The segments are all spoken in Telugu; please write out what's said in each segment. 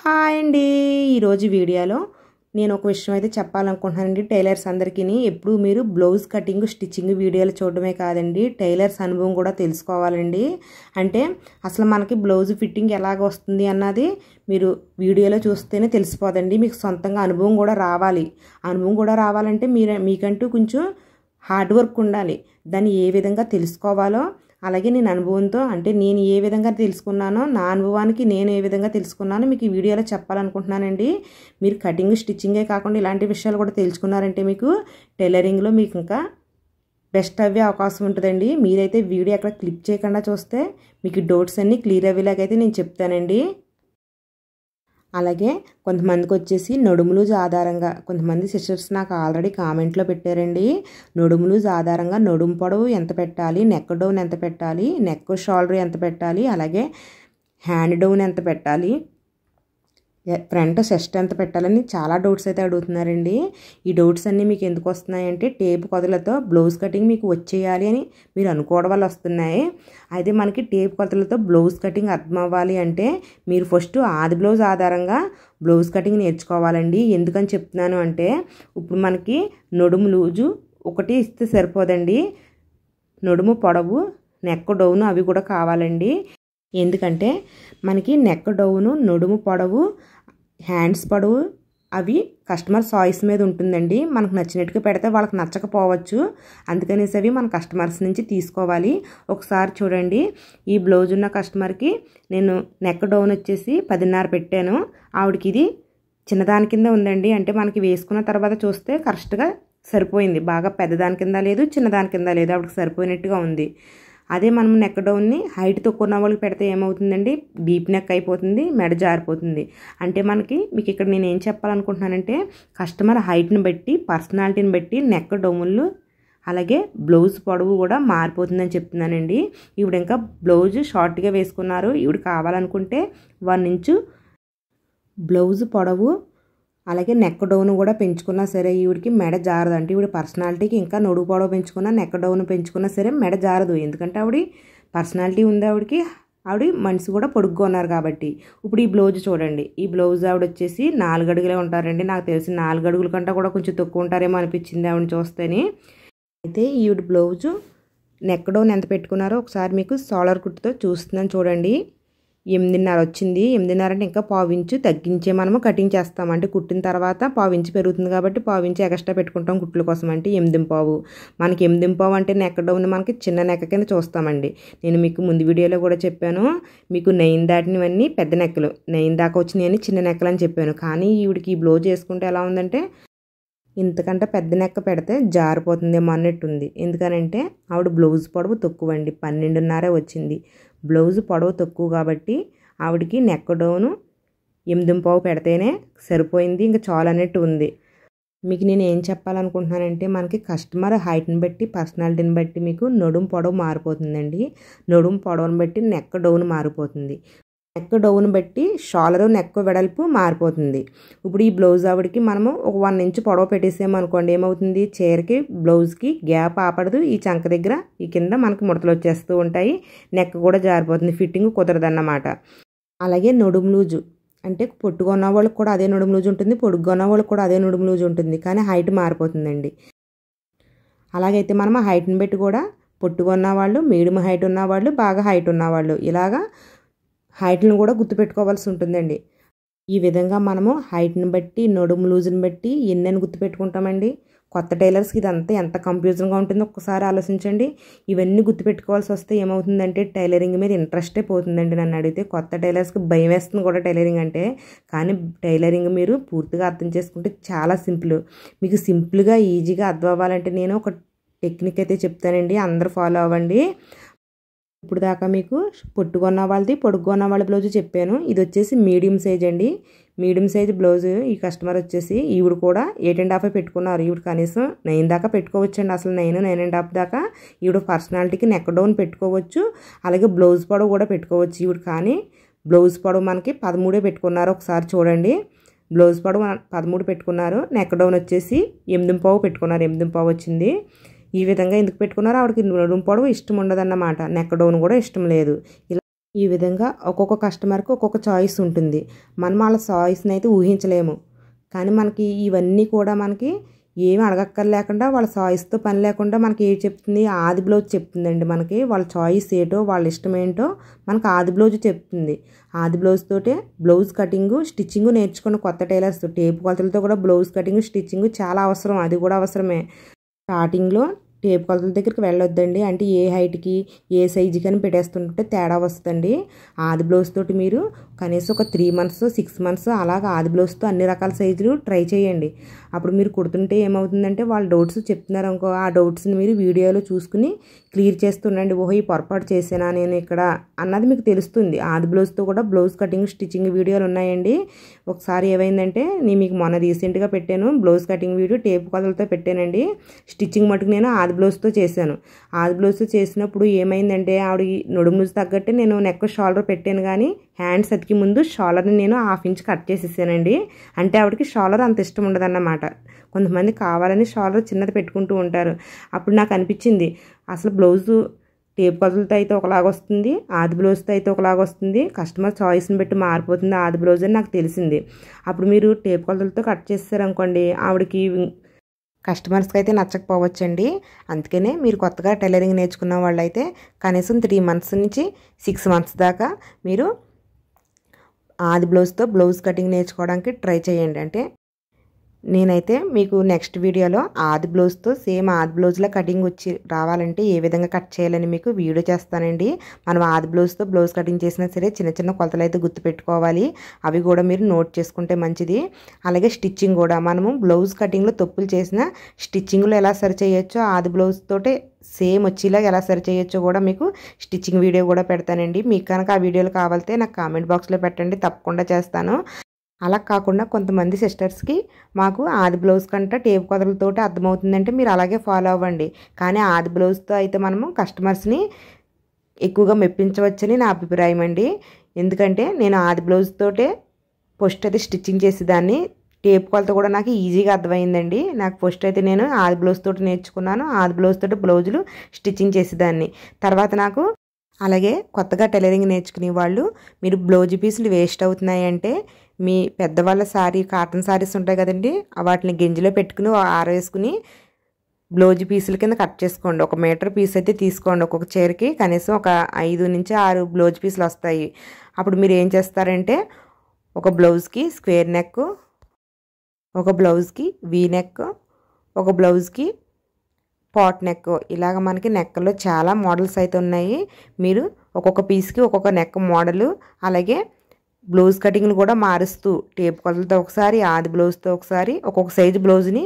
హాయ్ అండి. ఈరోజు వీడియోలో నేను ఒక విషయం అయితే చెప్పాలనుకుంటున్నానండి. టైలర్స్ అందరికీ ఎప్పుడు మీరు బ్లౌజ్ కటింగ్ స్టిచ్చింగ్ వీడియోలు చూడడమే కాదండి, టైలర్స్ అనుభవం కూడా తెలుసుకోవాలండి. అంటే అసలు మనకి బ్లౌజ్ ఫిట్టింగ్ ఎలాగ వస్తుంది అన్నది మీరు వీడియోలో చూస్తేనే తెలిసిపోదండి. మీకు సొంతంగా అనుభవం కూడా రావాలి. అనుభవం కూడా రావాలంటే మీకంటూ కొంచెం హార్డ్ వర్క్ ఉండాలి. దాన్ని ఏ విధంగా తెలుసుకోవాలో, అలాగే నేను అనుభవంతో అంటే నేను ఏ విధంగా తెలుసుకున్నానో, నా అనుభవానికి నేను ఏ విధంగా తెలుసుకున్నానో మీకు ఈ వీడియోలో చెప్పాలనుకుంటున్నానండి. మీరు కటింగ్ స్టిచ్చింగే కాకుండా ఇలాంటి విషయాలు కూడా తెలుసుకున్నారంటే మీకు టైలరింగ్లో మీకు ఇంకా బెస్ట్ అవ్వే అవకాశం ఉంటుందండి. మీరైతే వీడియో అక్కడ క్లిప్ చేయకుండా చూస్తే మీకు డౌట్స్ అన్నీ క్లియర్ అయ్యేలాగైతే నేను చెప్తానండి. అలాగే కొంతమందికి వచ్చేసి నడుము లూజ్ ఆధారంగా కొంతమంది సిస్టర్స్ నాకు ఆల్రెడీ కామెంట్లో పెట్టారండి. నడుము లూజ్ ఆధారంగా నడుము పొడవు ఎంత పెట్టాలి, నెక్ డౌన్ ఎంత పెట్టాలి, నెక్ షోల్డర్ ఎంత పెట్టాలి, అలాగే హ్యాండ్ డౌన్ ఎంత పెట్టాలి, ఫ్రంట్ చెస్ట్ ఎంత పెట్టాలని చాలా డౌట్స్ అయితే అడుగుతున్నారండి. ఈ డౌట్స్ అన్నీ మీకు ఎందుకు వస్తున్నాయంటే టేప్ కొలతలతో బ్లౌజ్ కటింగ్ మీకు వచ్చేయాలి అని మీరు అనుకోవడం వల్ల వస్తున్నాయి. అయితే మనకి టేప్ కొలతలతో బ్లౌజ్ కటింగ్ అర్థం అవ్వాలి అంటే మీరు ఫస్ట్ ఆది బ్లౌజ్ ఆధారంగా బ్లౌజ్ కటింగ్ నేర్చుకోవాలండి. ఎందుకని చెప్తున్నాను అంటే ఇప్పుడు మనకి నడుము లూజు ఒకటి ఇస్తే సరిపోదండి, నడుము పొడవు, నెక్ డౌన్ అవి కూడా కావాలండి. ఎందుకంటే మనకి నెక్ డౌను, నడుము పొడవు, హ్యాండ్స్ పొడవు అవి కస్టమర్ చాయిస్ మీద ఉంటుందండి. మనకు నచ్చినట్టుగా పెడితే వాళ్ళకి నచ్చకపోవచ్చు, అందుకనేసి అవి మన కస్టమర్స్ నుంచి తీసుకోవాలి. ఒకసారి చూడండి, ఈ బ్లౌజ్ ఉన్న కస్టమర్కి నేను నెక్ డౌన్ వచ్చేసి 10.5 పెట్టాను. ఆవిడకి ఇది చిన్నదాని కింద ఉందండి. అంటే మనకి వేసుకున్న తర్వాత చూస్తే కరెక్ట్గా సరిపోయింది. బాగా పెద్దదాని కింద లేదు, చిన్నదాని కింద లేదు, ఆవిడకి సరిపోయినట్టుగా ఉంది. అదే మనం నెక్ డౌన్ని హైట్ తక్కువ ఉన్న వాళ్ళకి పెడితే ఏమవుతుందండి, డీప్ నెక్ అయిపోతుంది, మెడ జారిపోతుంది. అంటే మీకు ఇక్కడ నేను ఏం చెప్పాలనుకుంటున్నానంటే కస్టమర్ హైట్ని బట్టి, పర్సనాలిటీని బట్టి నెక్ డౌన్లు అలాగే బ్లౌజ్ పొడవు కూడా మారిపోతుందని చెప్తున్నానండి. ఈవిడ ఇంకా బ్లౌజ్ షార్ట్గా వేసుకున్నారు. ఈవిడ కావాలనుకుంటే 1 ఇంచు బ్లౌజ్ పొడవు అలాగే నెక్ డౌన్ కూడా పెంచుకున్నా సరే ఈవిడికి మెడ జారదు. అంటే ఈవిడ పర్సనాలిటీకి ఇంకా నడుము పొడవు పెంచుకున్నా, నెక్ డౌన్ పెంచుకున్నా సరే మెడ జారదు. ఎందుకంటే ఆవిడ పర్సనాలిటీ ఉంది, ఆవిడ మనిషి కూడా పొడుగ్గా ఉన్నారు కాబట్టి. ఇప్పుడు ఈ బ్లౌజ్ చూడండి, ఈ బ్లౌజ్ ఆవిడ వచ్చేసి 4 అడుగులే ఉంటారండి. నాకు తెలిసి 4 అడుగుల కంటే కూడా కొంచెం తక్కువ ఉంటారేమో అనిపించింది ఆవిడ చూస్తేనే. అయితే ఈవిడ బ్లౌజు నెక్ డౌన్ ఎంత పెట్టుకున్నారో ఒకసారి మీకు సోలర్ కుట్టుతో చూస్తున్నాను చూడండి. 8.5 వచ్చింది. 8.5 అంటే ఇంకా 1/4 ఇంచు తగ్గించే మనము కటింగ్ చేస్తాం. అంటే కుట్టిన తర్వాత 1/4 ఇంచు పెరుగుతుంది కాబట్టి 1/4 ఇంచు ఎక్స్ట్రా పెట్టుకుంటాం కుట్ల కోసం. అంటే 8.5. మనకి 8.5 అంటే నెక్ డౌన్ మనకి చిన్న నెక్క కింద చూస్తామండి. నేను మీకు ముందు వీడియోలో కూడా చెప్పాను, మీకు 9 దాటినవన్నీ పెద్ద నెక్కలు, 9 దాకా వచ్చినాయని చిన్న నెక్కలు అని చెప్పాను. కానీ ఈవిడికి ఈ బ్లౌజ్ వేసుకుంటే ఎలా ఉందంటే ఇంతకంటే పెద్ద నెక్క పెడితే జారిపోతుందేమో అన్నట్టుంది. ఎందుకనంటే ఆవిడ బ్లౌజ్ పొడవు తక్కువ అండి, 12.5 వచ్చింది. బ్లౌజ్ పొడవు తక్కువ కాబట్టి ఆవిడకి నెక్ డౌను 8.5 పెడితేనే సరిపోయింది, ఇంకా చాలు అన్నట్టు ఉంది. మీకు నేను ఏం చెప్పాలనుకుంటున్నానంటే మనకి కస్టమర్ హైట్ని బట్టి, పర్సనాలిటీని బట్టి మీకు నడుము పొడవు మారిపోతుందండి. నడుము పొడవుని బట్టి నెక్ డౌన్ మారిపోతుంది, నెక్ డౌన్ బట్టి షోల్డర్ నెక్ వెడల్పు మారిపోతుంది. ఇప్పుడు ఈ బ్లౌజ్ ఆవిడకి మనము ఒక 1 ఇంచు పొడవు పెట్టేసామనుకోండి, ఏమవుతుంది, చీరకి బ్లౌజ్కి గ్యాప్ ఆపడదు. ఈ చంక దగ్గర ఈ కింద మనకి ముడతలు వచ్చేస్తూ ఉంటాయి, నెక్ కూడా జారిపోతుంది, ఫిట్టింగ్ కుదరదన్నమాట. అలాగే నడుము లూజు అంటే పొట్టుగా ఉన్న వాళ్ళకి కూడా అదే నడుము లూజు ఉంటుంది, పొడుగ్గా ఉన్న వాళ్ళకి కూడా అదే నడుము లూజు ఉంటుంది, కానీ హైట్ మారిపోతుందండి. అలాగైతే మనం ఆ హైట్ని బట్టి కూడా పొట్టుగా ఉన్నవాళ్ళు, మీడియం హైట్ ఉన్నవాళ్ళు, బాగా హైట్ ఉన్నవాళ్ళు ఇలాగా హైట్ను కూడా గుర్తుపెట్టుకోవాల్సి ఉంటుందండి. ఈ విధంగా మనము హైట్ని బట్టి, నడుము లూజుని బట్టి ఎన్నని గుర్తుపెట్టుకుంటామండి. కొత్త టైలర్స్కి ఇదంతా ఎంత కన్ఫ్యూజన్గా ఉంటుందో ఒక్కసారి ఆలోచించండి. ఇవన్నీ గుర్తుపెట్టుకోవాల్సి వస్తే ఏమవుతుందంటే టైలరింగ్ మీద ఇంట్రెస్టే పోతుందండి. నన్ను అడిగితే కొత్త టైలర్స్కి భయం వేస్తుంది కూడా టైలరింగ్ అంటే. కానీ టైలరింగ్ మీరు పూర్తిగా అర్థం చేసుకుంటే చాలా సింపుల్. మీకు సింపుల్గా ఈజీగా అర్థం అవ్వాలంటే నేను ఒక టెక్నిక్ అయితే చెప్తానండి, అందరూ ఫాలో అవ్వండి. ఇప్పుడు దాకా మీకు పొట్టుకున్న వాళ్ళది, పొడుగున్న వాళ్ళ బ్లౌజ్ చెప్పాను. ఇది వచ్చేసి మీడియం సైజ్ అండి, మీడియం సైజ్ బ్లౌజ్. ఈ కస్టమర్ వచ్చేసి ఈవిడ కూడా 8.5 పెట్టుకున్నారు. ఈవిడ కనీసం 9 దాకా పెట్టుకోవచ్చండి. అసలు 9.5 దాకా ఈవిడ పర్సనాలిటీకి నెక్ డౌన్ పెట్టుకోవచ్చు, అలాగే బ్లౌజ్ పొడవు కూడా పెట్టుకోవచ్చు ఈవిడ. కానీ బ్లౌజ్ పొడవు మనకి 13 పెట్టుకున్నారు. ఒకసారి చూడండి, బ్లౌజ్ పొడవు 13 పెట్టుకున్నారు, నెక్ డౌన్ వచ్చేసి 8.5 పెట్టుకున్నారు, 8.5 వచ్చింది. ఈ విధంగా ఎందుకు పెట్టుకున్నారో ఆవిడకి నడుము పొడవు ఇష్టం ఉండదన్నమాట, నెక్ డౌన్ కూడా ఇష్టం లేదు. ఈ విధంగా ఒక్కొక్క కస్టమర్కి ఒక్కొక్క చాయిస్ ఉంటుంది. మనం వాళ్ళ చాయిస్ని అయితే ఊహించలేము. కానీ మనకి ఇవన్నీ కూడా మనకి ఏమి అడగక్కర్లేకుండా వాళ్ళ చాయిస్తో పని లేకుండా మనకి ఏమి చెప్తుంది, ఆది బ్లౌజ్ చెప్తుందండి. మనకి వాళ్ళ చాయిస్ ఏటో వాళ్ళ ఇష్టం ఏంటో మనకు ఆది బ్లౌజ్ చెప్తుంది. ఆది బ్లౌజ్ తోటే బ్లౌజ్ కటింగు స్టిచ్చింగు నేర్చుకున్న కొత్త టైలర్స్ టేపు కొలతలతో కూడా బ్లౌజ్ కటింగు స్టిచ్చింగు చాలా అవసరం. అది కూడా అవసరమే. స్టార్టింగ్లో టేప్ కొలతల దగ్గరికి వెళ్ళొద్దండి. అంటే ఏ హైట్కి ఏ సైజుకి అని పెట్టేస్తుంటే తేడా వస్తుందండి. ఆది బ్లౌజ్ తోటి మీరు కనీసం ఒక 3 months 6 months అలాగా ఆది బ్లౌజ్తో అన్ని రకాల సైజులు ట్రై చేయండి. అప్పుడు మీరు కుడుతుంటే ఏమవుతుందంటే వాళ్ళు డౌట్స్ చెప్తున్నారు అనుకో, ఆ డౌట్స్ని మీరు వీడియోలో చూసుకుని క్లియర్ చేస్తుండండి. ఓహో, ఈ పొరపాటు చేసానా నేను ఇక్కడ అన్నది మీకు తెలుస్తుంది. ఆది బ్లౌజ్తో కూడా బ్లౌజ్ కటింగ్ స్టిచ్చింగ్ వీడియోలు ఉన్నాయండి. ఒకసారి ఏమైందంటే నేను మీకు మొన్న రీసెంట్గా పెట్టాను బ్లౌజ్ కటింగ్ వీడియో, టేప్ కొలతలతో పెట్టానండి. స్టిచ్చింగ్ మటుకు నేను ఆది బ్లౌజ్తో చేశాను. ఆది బ్లౌజ్తో చేసినప్పుడు ఏమైందంటే ఆవిడ నడుము తగ్గట్టే నేను నెక్ షోల్డర్ పెట్టాను, కానీ హ్యాండ్స్ అతికి ముందు షోల్డర్ని నేను 1/2 inch కట్ చేసేసానండి. అంటే ఆవిడకి షోల్డర్ అంత ఇష్టం ఉండదన్నమాట. కొంతమంది కావాలని షోల్డర్ చిన్నది పెట్టుకుంటూ ఉంటారు. అప్పుడు నాకు అనిపించింది అసలు బ్లౌజు టేప్ కొలతలతో అయితే ఒకలాగా వస్తుంది, ఆది బ్లౌజ్తో అయితే ఒకలాగా వస్తుంది, కస్టమర్ చాయిస్ని బట్టి మారిపోతుంది ఆది బ్లౌజ్ అని నాకు తెలిసింది. అప్పుడు మీరు టేప్ కొలతలతో కట్ చేస్తారనుకోండి, ఆవిడకి కస్టమర్స్కి అయితే నచ్చకపోవచ్చండి. అందుకనే మీరు కొత్తగా టైలరింగ్ నేర్చుకున్న వాళ్ళైతే కనీసం 3 months నుంచి 6 months దాకా మీరు ఆది బ్లౌజ్తో బ్లౌజ్ కటింగ్ నేర్చుకోవడానికి ట్రై చేయండి. అంటే నేనైతే మీకు నెక్స్ట్ వీడియోలో ఆది బ్లౌజ్తో సేమ్ ఆది బ్లౌజ్లో కటింగ్ వచ్చి రావాలంటే ఏ విధంగా కట్ చేయాలని మీకు వీడియో చేస్తానండి. మనం ఆది బ్లౌజ్తో బ్లౌజ్ కటింగ్ చేసినా సరే చిన్న చిన్న కొలతలు అయితే గుర్తుపెట్టుకోవాలి. అవి కూడా మీరు నోట్ చేసుకుంటే మంచిది. అలాగే స్టిచ్చింగ్ కూడా మనము బ్లౌజ్ కటింగ్లో తప్పులు చేసిన స్టిచ్చింగ్లో ఎలా సరి చేయొచ్చో ఆది బ్లౌజ్ తోటే సేమ్ వచ్చేలా ఎలా సరి చేయొచ్చో కూడా మీకు స్టిచ్చింగ్ వీడియో కూడా పెడతానండి. మీకు కనుక ఆ వీడియోలు కావాలితే నాకు కామెంట్ బాక్స్లో పెట్టండి, తప్పకుండా చేస్తాను. అలా కాకుండా కొంతమంది సిస్టర్స్కి మాకు ఆది బ్లౌజ్ కంటే టేప్ కొలతలతోటి అర్థమవుతుందంటే మీరు అలాగే ఫాలో అవ్వండి. కానీ ఆది బ్లౌజ్తో అయితే మనము కస్టమర్స్ని ఎక్కువగా మెప్పించవచ్చని నా అభిప్రాయం అండి. ఎందుకంటే నేను ఆది బ్లౌజ్ తోటే ఫస్ట్ అయితే స్టిచ్చింగ్ చేసేదాన్ని. టేప్ కొలత కూడా నాకు ఈజీగా అర్థమైందండి. నాకు ఫస్ట్ అయితే నేను ఆది బ్లౌజ్ తోటి నేర్చుకున్నాను. ఆది బ్లౌజ్ తోటి బ్లౌజులు స్టిచ్చింగ్ చేసేదాన్ని. తర్వాత నాకు అలాగే కొత్తగా టైలరింగ్ నేర్చుకునే వాళ్ళు మీరు బ్లౌజ్ పీసులు వేస్ట్ అవుతున్నాయంటే మీ పెద్దవాళ్ళ శారీ కాటన్ శారీస్ ఉంటాయి కదండి, వాటిని గింజలో పెట్టుకుని ఆరేసుకుని బ్లౌజ్ పీసుల కింద కట్ చేసుకోండి. 1 meter పీస్ అయితే తీసుకోండి. ఒక్కొక్క చీరకి కనీసం ఒక 5 నుంచి 6 బ్లౌజ్ పీసులు వస్తాయి. అప్పుడు మీరు ఏం చేస్తారంటే ఒక బ్లౌజ్కి స్క్వేర్ నెక్, ఒక బ్లౌజ్కి వీ నెక్, ఒక బ్లౌజ్కి పాట్ నెక్, ఇలాగ మనకి నెక్కలో చాలా మోడల్స్ అయితే ఉన్నాయి. మీరు ఒక్కొక్క పీస్కి ఒక్కొక్క నెక్ మోడలు, అలాగే బ్లౌజ్ కటింగ్లు కూడా మారుస్తూ టేప్ కొలతలతో ఒకసారి ఆది బ్లౌజ్తో ఒకసారి ఒక్కొక్క సైజు బ్లౌజ్ని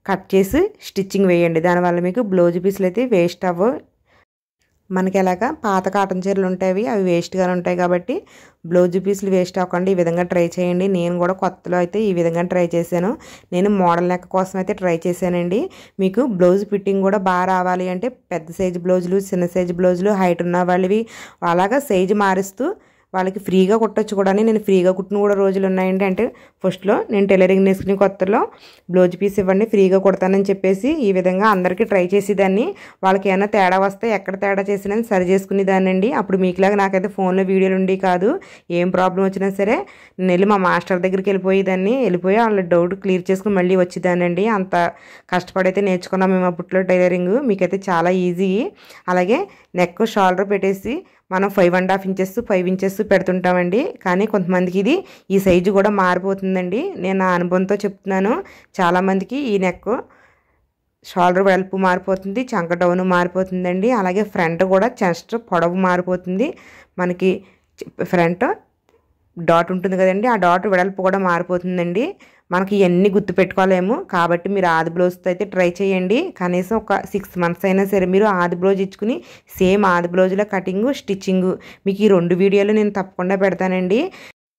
కట్ చేసి స్టిచ్చింగ్ వేయండి. దానివల్ల మీకు బ్లౌజ్ పీసులు అయితే వేస్ట్ అవ్వవు. మనకి ఎలాగా పాత కాటన్ చీరలు ఉంటాయి, అవి వేస్ట్గానే ఉంటాయి కాబట్టి బ్లౌజ్ పీసులు వేస్ట్ అవ్వకుండా ఈ విధంగా ట్రై చేయండి. నేను కూడా కొత్తలో అయితే ఈ విధంగా ట్రై చేశాను. నేను మోడల్ నెక్ కోసం అయితే ట్రై చేశానండి. మీకు బ్లౌజ్ ఫిట్టింగ్ కూడా బాగా రావాలి అంటే పెద్ద సైజు బ్లౌజులు, చిన్న సైజు బ్లౌజులు, హైట్ ఉన్న వాళ్ళవి అలాగా సైజు మారుస్తూ వాళ్ళకి ఫ్రీగా కుట్టచ్చు కూడా. నేను ఫ్రీగా కుట్టిన కూడా రోజులు ఉన్నాయండి. అంటే ఫస్ట్లో నేను టైలరింగ్ నేర్చుకునే కొత్తలో బ్లౌజ్ పీస్ ఇవ్వండి ఫ్రీగా కుడతానని చెప్పేసి ఈ విధంగా అందరికీ ట్రై చేసేదాన్ని. వాళ్ళకి ఏమైనా తేడా వస్తే ఎక్కడ తేడా చేసినా సరి చేసుకునేదాన్ని అండి. అప్పుడు మీకులాగా నాకైతే ఫోన్లో వీడియోలు ఉండి కాదు, ఏం ప్రాబ్లం వచ్చినా సరే నేను వెళ్ళి మా మాస్టర్ దగ్గరికి వెళ్ళిపోయి వాళ్ళ డౌట్ క్లియర్ చేసుకుని మళ్ళీ వచ్చేదానండి. అంత కష్టపడైతే నేర్చుకున్నాం మేము అప్పట్లో టైలరింగ్. మీకైతే చాలా ఈజీ. అలాగే నెక్ షోల్డర్ పెట్టేసి మనం 5.5 inches 5 inches పెడుతుంటామండి. కానీ కొంతమందికి ఇది ఈ సైజు కూడా మారిపోతుందండి. నేను నా అనుభవంతో చెప్తున్నాను. చాలామందికి ఈ నెక్ షోల్డర్ వెడల్పు మారిపోతుంది, చంక డౌన్ మారిపోతుందండి. అలాగే ఫ్రంట్ కూడా చెస్ట్ పొడవు మారిపోతుంది. మనకి ఫ్రంట్ డాట్ ఉంటుంది కదండి, ఆ డాట్ వెడల్పు కూడా మారిపోతుందండి. మనకి ఇవన్నీ గుర్తుపెట్టుకోలేము కాబట్టి మీరు ఆది బ్లౌజ్తో అయితే ట్రై చేయండి. కనీసం ఒక 6 months అయినా సరే మీరు ఆది బ్లౌజ్ ఇచ్చుకుని సేమ్ ఆది బ్లౌజ్లో కటింగు స్టిచ్చింగు మీకు ఈ 2 వీడియోలు నేను తప్పకుండా పెడతానండి.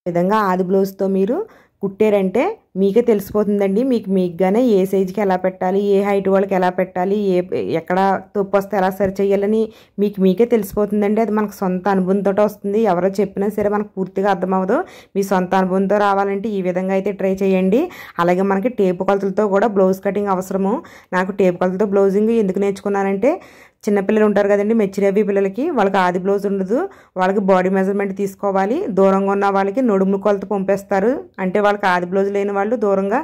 ఈ విధంగా ఆది బ్లౌజ్తో మీరు కుట్టారంటే మీకే తెలిసిపోతుందండి. మీకుగానే ఏ సైజుకి ఎలా పెట్టాలి, ఏ హైట్ వాళ్ళకి ఎలా పెట్టాలి, ఎక్కడ తప్పు వస్తే ఎలా సరి చేయాలని మీకే తెలిసిపోతుందండి. అది మనకు సొంత అనుభవంతో వస్తుంది. ఎవరో చెప్పినా సరే మనకు పూర్తిగా అర్థమవ్వదు. మీ సొంత అనుభవంతో రావాలంటే ఈ విధంగా అయితే ట్రై చేయండి. అలాగే మనకి టేపు కొలతలతో కూడా బ్లౌజ్ కటింగ్ అవసరము. నాకు టేపు కొలతలతో బ్లౌజింగ్ ఎందుకు నేర్చుకున్నానంటే, చిన్నపిల్లలు ఉంటారు కదండి, మెచ్యూరిటీ పిల్లలకి, వాళ్ళకి ఆది బ్లౌజ్ ఉండదు. వాళ్ళకి బాడీ మెజర్మెంట్ తీసుకోవాలి. దూరంగా ఉన్న వాళ్ళకి నడుము కొలత పంపేస్తారు. అంటే వాళ్ళకి ఆది బ్లౌజ్ లేని వాళ్ళు దూరంగా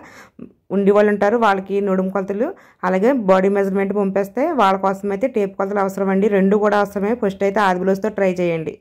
ఉండి వాళ్ళు ఉంటారు, వాళ్ళకి నడుము కొలతలు అలాగే బాడీ మెజర్మెంట్ పంపేస్తే వాళ్ళ కోసం అయితే టేప్ కొలతలు అవసరం అండి. రెండు కూడా అవసరమే. ఫస్ట్ అయితే ఆది బ్లౌజ్తో ట్రై చేయండి.